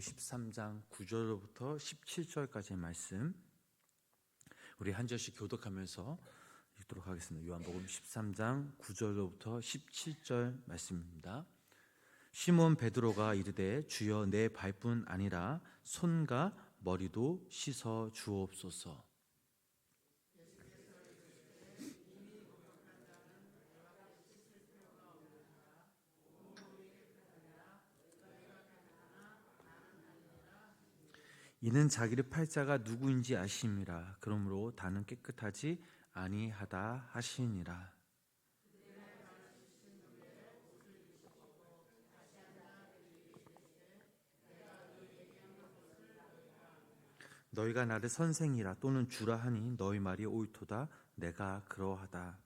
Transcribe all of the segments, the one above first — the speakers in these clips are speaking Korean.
요한복음 13장 9절부터 17절까지의 말씀 우리 한 절씩 교독하면서 읽도록 하겠습니다. 요한복음 13장 9절부터 17절 말씀입니다. 시몬 베드로가 이르되 주여 내 발뿐 아니라 손과 머리도 씻어 주옵소서. 이는 자기를 팔자가 누구인지 아심이라. 그러므로 다는 깨끗하지 아니하다 하시니라. 너희가 나를 선생이라 또는 주라 하니 너희 말이 옳도다. 내가 그러하다.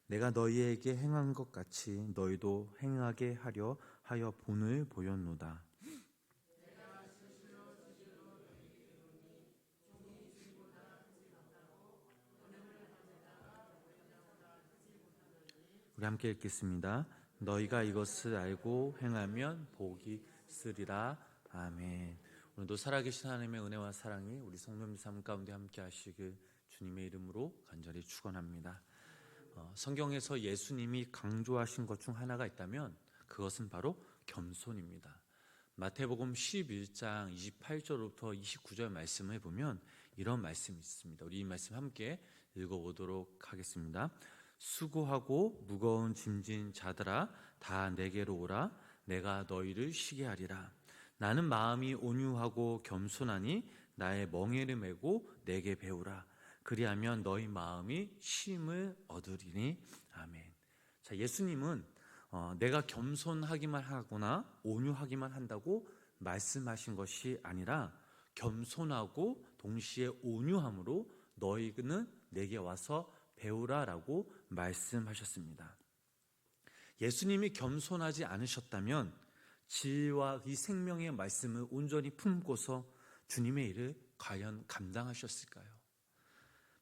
내가 너희에게 행한 것 같이 너희도 행하게 하려 하여 본을 보였노다. 우리 함께 읽겠습니다. 너희가 이것을 알고 행하면 복이 있으리라. 아멘. 오늘도 살아계신 하나님의 은혜와 사랑이 우리 성도님 삶 가운데 함께 하시길 주님의 이름으로 간절히 축원합니다. 성경에서 예수님이 강조하신 것 중 하나가 있다면 그것은 바로 겸손입니다. 마태복음 11장 28절부터 29절 말씀을 보면 이런 말씀이 있습니다. 우리 이 말씀 함께 읽어보도록 하겠습니다. 수고하고 무거운 짐진 자들아 다 내게로 오라. 내가 너희를 쉬게 하리라. 나는 마음이 온유하고 겸손하니 나의 멍에를 메고 내게 배우라. 그리하면 너희 마음이 쉼을 얻으리니. 아멘. 자, 예수님은 내가 겸손하기만 하거나 온유하기만 한다고 말씀하신 것이 아니라 겸손하고 동시에 온유함으로 너희는 내게 와서 배우라라고 말씀하셨습니다. 예수님이 겸손하지 않으셨다면 지혜와 이 생명의 말씀을 온전히 품고서 주님의 일을 과연 감당하셨을까요?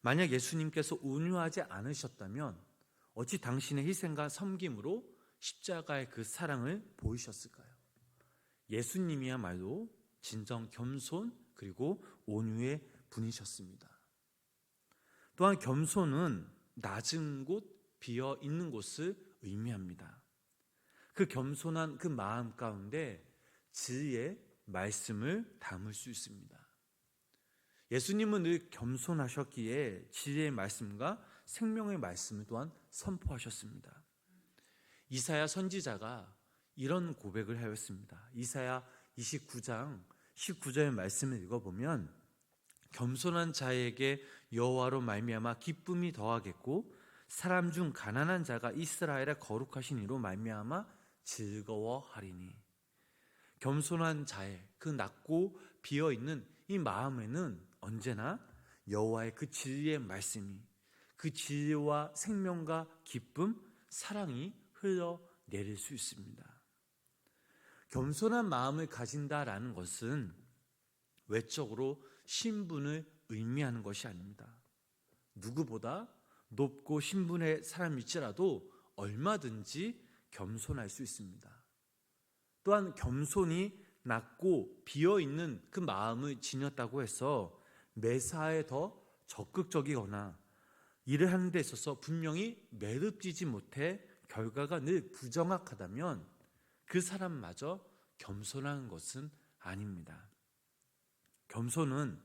만약 예수님께서 온유하지 않으셨다면 어찌 당신의 희생과 섬김으로 십자가의 그 사랑을 보이셨을까요? 예수님이야말로 진정 겸손 그리고 온유의 분이셨습니다. 또한 겸손은 낮은 곳, 비어 있는 곳을 의미합니다. 그 겸손한 그 마음 가운데 지혜의 말씀을 담을 수 있습니다. 예수님은 늘 겸손하셨기에 지혜의 말씀과 생명의 말씀을 또한 선포하셨습니다. 이사야 선지자가 이런 고백을 하였습니다. 이사야 29장 19절의 말씀을 읽어보면 겸손한 자에게 여호와로 말미암아 기쁨이 더하겠고 사람 중 가난한 자가 이스라엘의 거룩하신 이로 말미암아 즐거워하리니. 겸손한 자의 그 낮고 비어있는 이 마음에는 언제나 여호와의 그 진리의 말씀이, 그 진리와 생명과 기쁨, 사랑이 흘러내릴 수 있습니다. 겸손한 마음을 가진다라는 것은 외적으로 신분을 의미하는 것이 아닙니다. 누구보다 높고 신분의 사람일지라도 얼마든지 겸손할 수 있습니다. 또한 겸손이 낮고 비어있는 그 마음을 지녔다고 해서 매사에 더 적극적이거나 일을 하는 데 있어서 분명히 매듭지지 못해 결과가 늘 부정확하다면 그 사람마저 겸손한 것은 아닙니다. 겸손은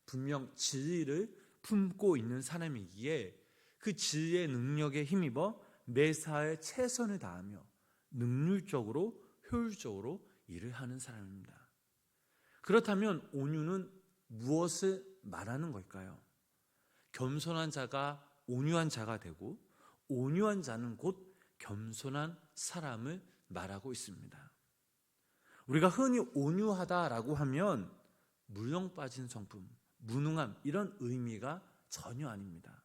분명 진리를 품고 있는 사람이기에 그 진리의 능력에 힘입어 매사에 최선을 다하며 능률적으로 효율적으로 일을 하는 사람입니다. 그렇다면 온유는 무엇을 말하는 걸까요? 겸손한 자가 온유한 자가 되고 온유한 자는 곧 겸손한 사람을 말하고 있습니다. 우리가 흔히 온유하다라고 하면 물렁 빠진 성품, 무능함 이런 의미가 전혀 아닙니다.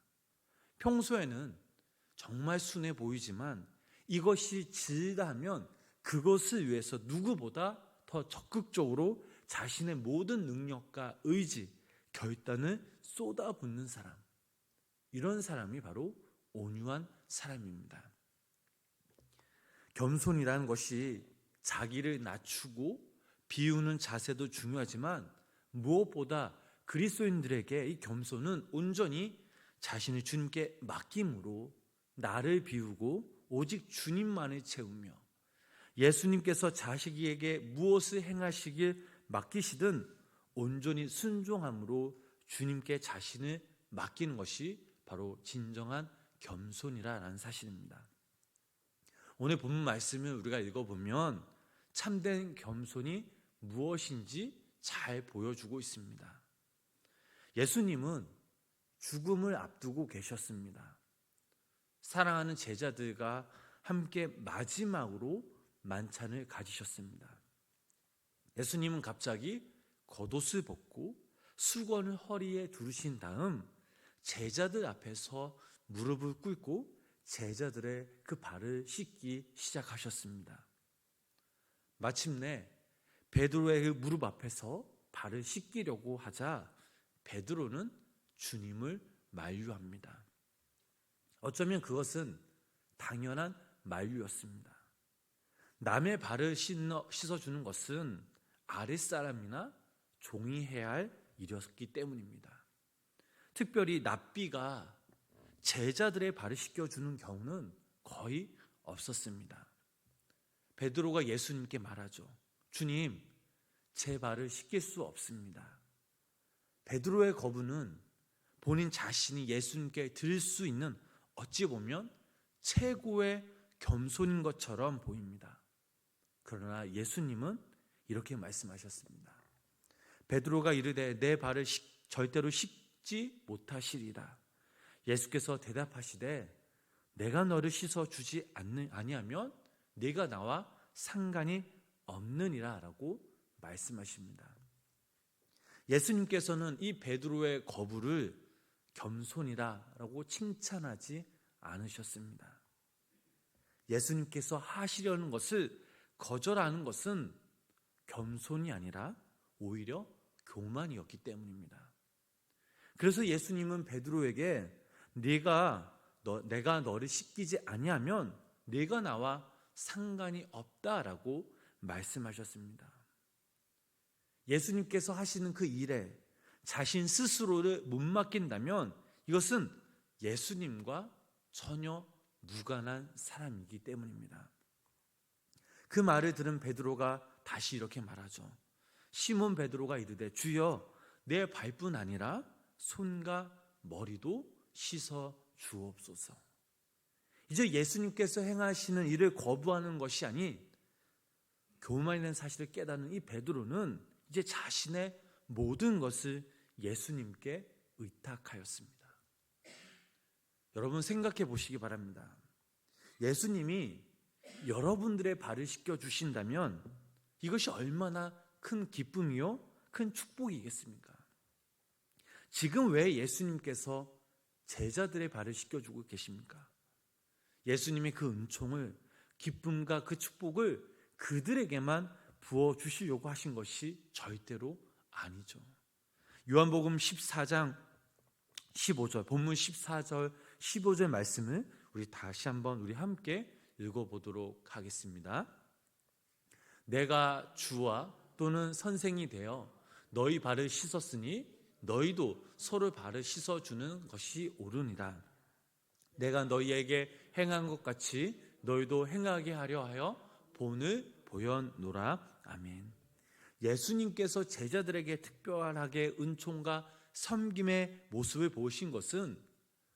평소에는 정말 순해 보이지만 이것이 진리다 하면 그것을 위해서 누구보다 더 적극적으로 자신의 모든 능력과 의지, 결단을 쏟아붓는 사람, 이런 사람이 바로 온유한 사람입니다. 겸손이라는 것이 자기를 낮추고 비우는 자세도 중요하지만 무엇보다 그리스도인들에게 이 겸손은 온전히 자신을 주님께 맡김으로 나를 비우고 오직 주님만을 채우며 예수님께서 자식에게 무엇을 행하시길 맡기시든 온전히 순종함으로 주님께 자신을 맡기는 것이 바로 진정한 겸손이라는 사실입니다. 오늘 본문 말씀을 우리가 읽어보면 참된 겸손이 무엇인지 잘 보여주고 있습니다. 예수님은 죽음을 앞두고 계셨습니다. 사랑하는 제자들과 함께 마지막으로 만찬을 가지셨습니다. 예수님은 갑자기 겉옷을 벗고 수건을 허리에 두르신 다음 제자들 앞에서 무릎을 꿇고 제자들의 그 발을 씻기 시작하셨습니다. 마침내 베드로의 그 무릎 앞에서 발을 씻기려고 하자 베드로는 주님을 만류합니다. 어쩌면 그것은 당연한 만류였습니다. 남의 발을 씻어주는 것은 아랫사람이나 종이 해야 할 일이었기 때문입니다. 특별히 랍비가 제자들의 발을 씻겨주는 경우는 거의 없었습니다. 베드로가 예수님께 말하죠. 주님, 제 발을 씻길 수 없습니다. 베드로의 거부는 본인 자신이 예수님께 드릴 수 있는 어찌 보면 최고의 겸손인 것처럼 보입니다. 그러나 예수님은 이렇게 말씀하셨습니다. 베드로가 이르되 내 발을 절대로 씻지 못하시리라. 예수께서 대답하시되 내가 너를 씻어주지 아니하면 네가 나와 상관이 없느니라 라고 말씀하십니다. 예수님께서는 이 베드로의 거부를 겸손이라고 칭찬하지 않으셨습니다. 예수님께서 하시려는 것을 거절하는 것은 겸손이 아니라 오히려 교만이었기 때문입니다. 그래서 예수님은 베드로에게 내가 너를 씻기지 아니하면 네가 나와 상관이 없다라고 말씀하셨습니다. 예수님께서 하시는 그 일에 자신 스스로를 못 맡긴다면 이것은 예수님과 전혀 무관한 사람이기 때문입니다. 그 말을 들은 베드로가 다시 이렇게 말하죠. 시몬 베드로가 이르되 주여 내 발뿐 아니라 손과 머리도 씻어 주옵소서. 이제 예수님께서 행하시는 일을 거부하는 것이 아닌 교만이라는 사실을 깨닫는 이 베드로는 이제 자신의 모든 것을 예수님께 의탁하였습니다. 여러분 생각해 보시기 바랍니다. 예수님이 여러분들의 발을 씻겨주신다면 이것이 얼마나 큰 기쁨이요 큰 축복이겠습니까? 지금 왜 예수님께서 제자들의 발을 씻겨주고 계십니까? 예수님의 그 은총을, 기쁨과 그 축복을 그들에게만 부어주시려고 하신 것이 절대로 아니죠. 요한복음 14장 15절, 본문 14절 15절 말씀을 우리 다시 한번 우리 함께 읽어보도록 하겠습니다. 내가 주와 또는 선생이 되어 너희 발을 씻었으니 너희도 서로 발을 씻어주는 것이 옳으니라. 내가 너희에게 행한 것 같이 너희도 행하게 하려 하여 본을 보였노라. 아멘. 예수님께서 제자들에게 특별하게 은총과 섬김의 모습을 보이신 것은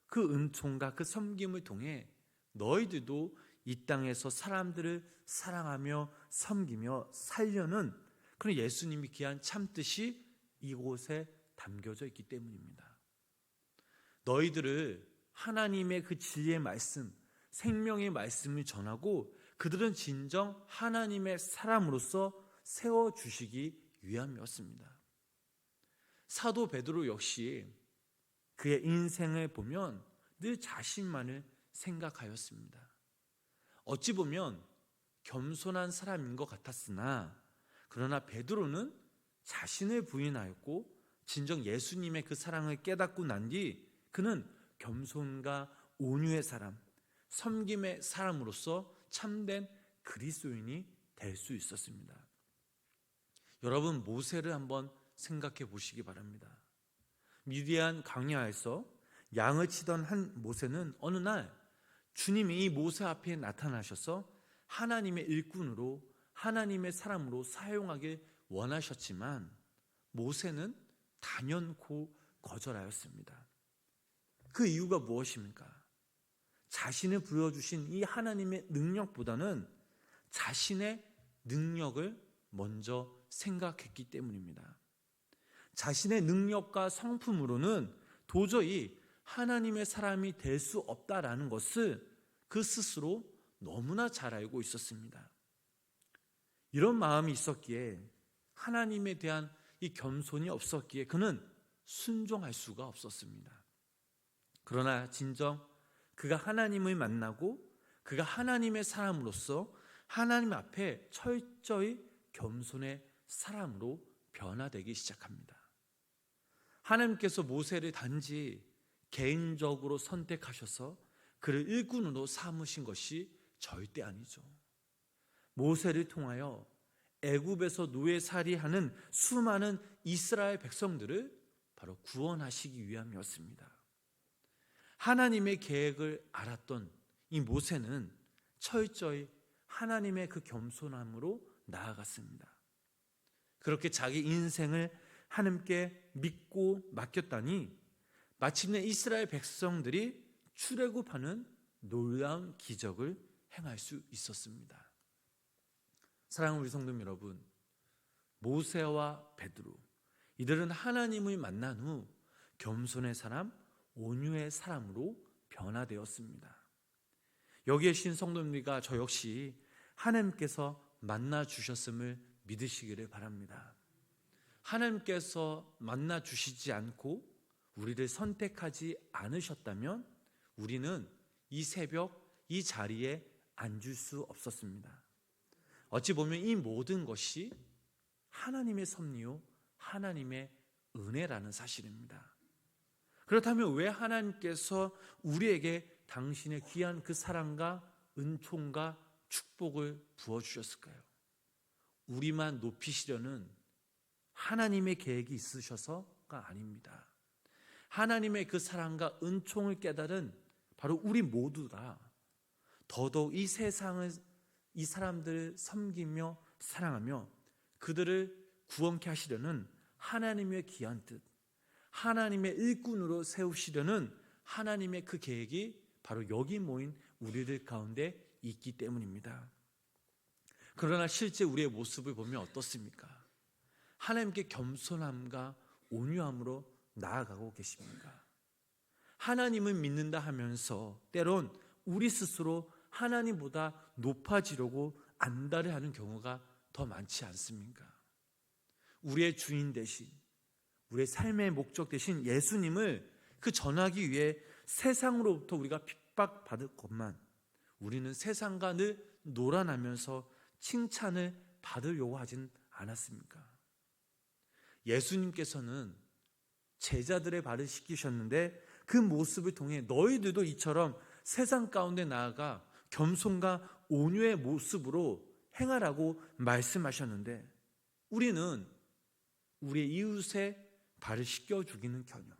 그 은총과 그 섬김을 통해 너희들도 이 땅에서 사람들을 사랑하며 섬기며 살려는 그런 예수님이 귀한 참뜻이 이곳에 담겨져 있기 때문입니다. 너희들을 하나님의 그 진리의 말씀, 생명의 말씀을 전하고 그들은 진정 하나님의 사람으로서 세워주시기 위함이었습니다. 사도 베드로 역시 그의 인생을 보면 늘 자신만을 생각하였습니다. 어찌 보면 겸손한 사람인 것 같았으나 그러나 베드로는 자신을 부인하였고 진정 예수님의 그 사랑을 깨닫고 난 뒤 그는 겸손과 온유의 사람, 섬김의 사람으로서 참된 그리스도인이 될 수 있었습니다. 여러분, 모세를 한번 생각해 보시기 바랍니다. 미디안 광야에서 양을 치던 한 모세는 어느 날 주님이 이 모세 앞에 나타나셔서 하나님의 일꾼으로, 하나님의 사람으로 사용하길 원하셨지만 모세는 단연코 거절하였습니다. 그 이유가 무엇입니까? 자신을 부여주신 이 하나님의 능력보다는 자신의 능력을 먼저 생각했기 때문입니다. 자신의 능력과 성품으로는 도저히 하나님의 사람이 될 수 없다라는 것을 그 스스로 너무나 잘 알고 있었습니다. 이런 마음이 있었기에, 하나님에 대한 이 겸손이 없었기에 그는 순종할 수가 없었습니다. 그러나 진정 그가 하나님을 만나고 그가 하나님의 사람으로서 하나님 앞에 철저히 겸손의 사람으로 변화되기 시작합니다. 하나님께서 모세를 단지 개인적으로 선택하셔서 그를 일꾼으로 삼으신 것이 절대 아니죠. 모세를 통하여 애굽에서 노예살이하는 수많은 이스라엘 백성들을 바로 구원하시기 위함이었습니다. 하나님의 계획을 알았던 이 모세는 철저히 하나님의 그 겸손함으로 나아갔습니다. 그렇게 자기 인생을 하나님께 믿고 맡겼다니 마침내 이스라엘 백성들이 출애굽하는 놀라운 기적을 행할 수 있었습니다. 사랑하는 우리 성도 여러분, 모세와 베드로, 이들은 하나님을 만난 후 겸손의 사람, 온유의 사람으로 변화되었습니다. 여기에 계신 성도님들과 저 역시 하나님께서 만나 주셨음을 믿으시기를 바랍니다. 하나님께서 만나 주시지 않고 우리를 선택하지 않으셨다면 우리는 이 새벽 이 자리에 앉을 수 없었습니다. 어찌 보면 이 모든 것이 하나님의 섭리요, 하나님의 은혜라는 사실입니다. 그렇다면 왜 하나님께서 우리에게 당신의 귀한 그 사랑과 은총과 축복을 부어주셨을까요? 우리만 높이시려는 하나님의 계획이 있으셔서가 아닙니다. 하나님의 그 사랑과 은총을 깨달은 바로 우리 모두가 더더욱 이 세상을, 이 사람들을 섬기며 사랑하며 그들을 구원케 하시려는 하나님의 귀한 뜻, 하나님의 일꾼으로 세우시려는 하나님의 그 계획이 바로 여기 모인 우리들 가운데 있기 때문입니다. 그러나 실제 우리의 모습을 보면 어떻습니까? 하나님께 겸손함과 온유함으로 나아가고 계십니까? 하나님을 믿는다 하면서 때론 우리 스스로 하나님보다 높아지려고 안달을 하는 경우가 더 많지 않습니까? 우리의 주인 대신, 우리의 삶의 목적 대신 예수님을 그 전하기 위해 세상으로부터 우리가 핍박받을 것만 우리는 세상과 늘 놀아나면서 칭찬을 받으려고 하진 않았습니까? 예수님께서는 제자들의 발을 씻기셨는데 그 모습을 통해 너희들도 이처럼 세상 가운데 나아가 겸손과 온유의 모습으로 행하라고 말씀하셨는데 우리는 우리의 이웃의 발을 씻겨주기는커녕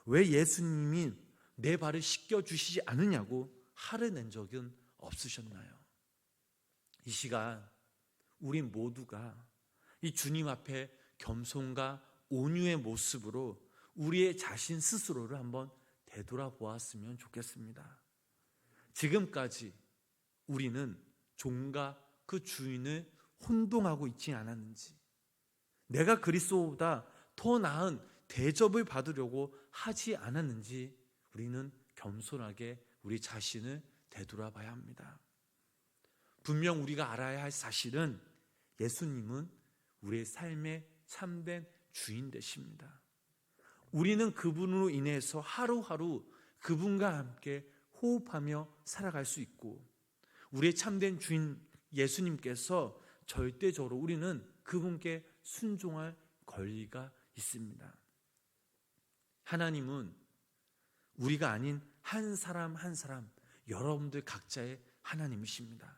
왜 예수님이 내 발을 씻겨주시지 않느냐고 화를 낸 적은 없으셨나요? 이 시간 우리 모두가 이 주님 앞에 겸손과 온유의 모습으로 우리의 자신 스스로를 한번 되돌아보았으면 좋겠습니다. 지금까지 우리는 종과 그 주인을 혼동하고 있지 않았는지, 내가 그리스도보다 더 나은 대접을 받으려고 하지 않았는지 우리는 겸손하게 우리 자신을 되돌아봐야 합니다. 분명 우리가 알아야 할 사실은 예수님은 우리의 삶의 참된 주인 되십니다. 우리는 그분으로 인해서 하루하루 그분과 함께 호흡하며 살아갈 수 있고 우리의 참된 주인 예수님께서 절대적으로 우리는 그분께 순종할 권리가 있습니다. 하나님은 우리가 아닌 한 사람 한 사람 여러분들 각자의 하나님이십니다.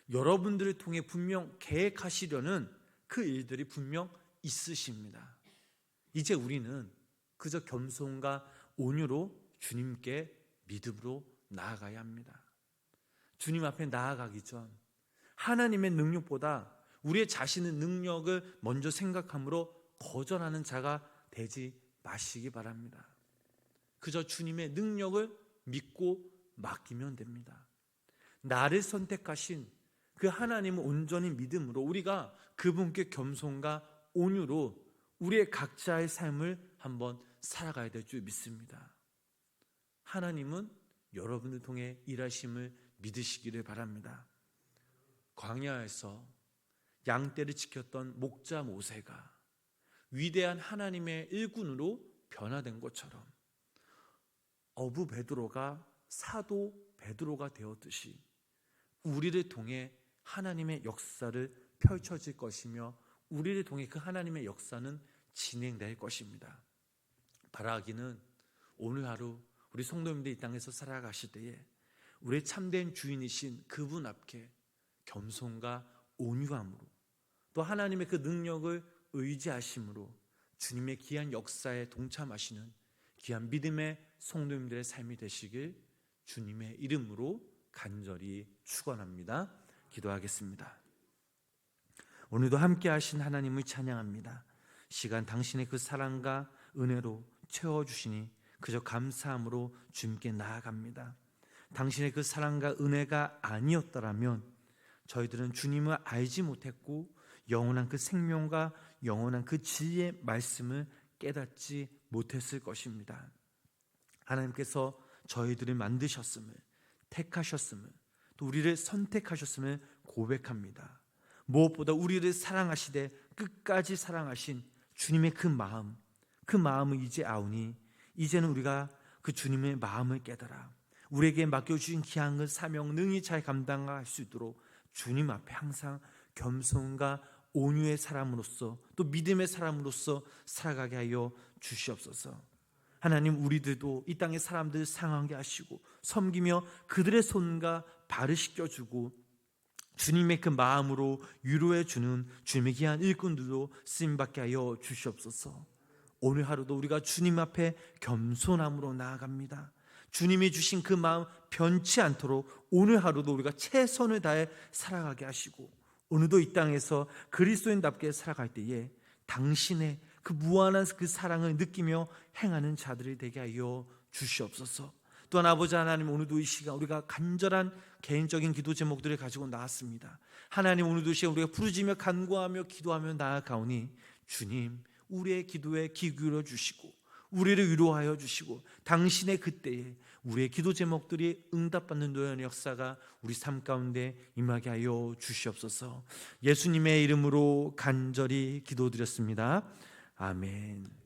여러분들을 통해 분명 계획하시려는 그 일들이 분명 있으십니다. 이제 우리는 그저 겸손과 온유로 주님께 믿음으로 나아가야 합니다. 주님 앞에 나아가기 전 하나님의 능력보다 우리의 자신의 능력을 먼저 생각함으로 거절하는 자가 되지 마시기 바랍니다. 그저 주님의 능력을 믿고 맡기면 됩니다. 나를 선택하신 그 하나님을 온전히 믿음으로 우리가 그분께 겸손과 온유로 우리의 각자의 삶을 한번 살아가야 될 줄 믿습니다. 하나님은 여러분을 통해 일하심을 믿으시기를 바랍니다. 광야에서 양떼를 지켰던 목자 모세가 위대한 하나님의 일꾼으로 변화된 것처럼 어부 베드로가 사도 베드로가 되었듯이 우리를 통해 하나님의 역사를 펼쳐질 것이며 우리를 통해 그 하나님의 역사는 진행될 것입니다. 바라기는 오늘 하루 우리 성도님들 이 땅에서 살아가실 때에 우리의 참된 주인이신 그분 앞에 겸손과 온유함으로 또 하나님의 그 능력을 의지하심으로 주님의 귀한 역사에 동참하시는 귀한 믿음의 성도님들의 삶이 되시길 주님의 이름으로 간절히 축원합니다. 기도하겠습니다. 오늘도 함께 하신 하나님을 찬양합니다. 시간 당신의 그 사랑과 은혜로 채워주시니 그저 감사함으로 주님께 나아갑니다. 당신의 그 사랑과 은혜가 아니었더라면 저희들은 주님을 알지 못했고 영원한 그 생명과 영원한 그 진리의 말씀을 깨닫지 못했을 것입니다. 하나님께서 저희들을 만드셨음을, 택하셨음을, 또 우리를 선택하셨음을 고백합니다. 무엇보다 우리를 사랑하시되 끝까지 사랑하신 주님의 그 마음을 이제 아오니 이제는 우리가 그 주님의 마음을 깨달아 우리에게 맡겨주신 귀한 그 사명 능히 잘 감당할 수 있도록 주님 앞에 항상 겸손과 온유의 사람으로서 또 믿음의 사람으로서 살아가게 하여 주시옵소서. 하나님, 우리들도 이 땅의 사람들을 사랑하게 하시고 섬기며 그들의 손과 발을 씻겨주고 주님의 그 마음으로 위로해 주는 주님의 귀한 일꾼들도 쓰임받게 하여 주시옵소서. 오늘 하루도 우리가 주님 앞에 겸손함으로 나아갑니다. 주님이 주신 그 마음 변치 않도록 오늘 하루도 우리가 최선을 다해 살아가게 하시고 오늘도 이 땅에서 그리스도인답게 살아갈 때에 당신의 그 무한한 그 사랑을 느끼며 행하는 자들이 되게 하여 주시옵소서. 또한 아버지 하나님, 오늘도 이 시간 우리가 간절한 개인적인 기도 제목들을 가지고 나왔습니다. 하나님, 오늘도 이 시간 우리가 부르짖며 간구하며 기도하며 나아가오니 주님, 우리의 기도에 귀 기울여 주시고 우리를 위로하여 주시고 당신의 그때에 우리의 기도 제목들이 응답받는 노련의 역사가 우리 삶 가운데 임하게 하여 주시옵소서. 예수님의 이름으로 간절히 기도드렸습니다. 아멘.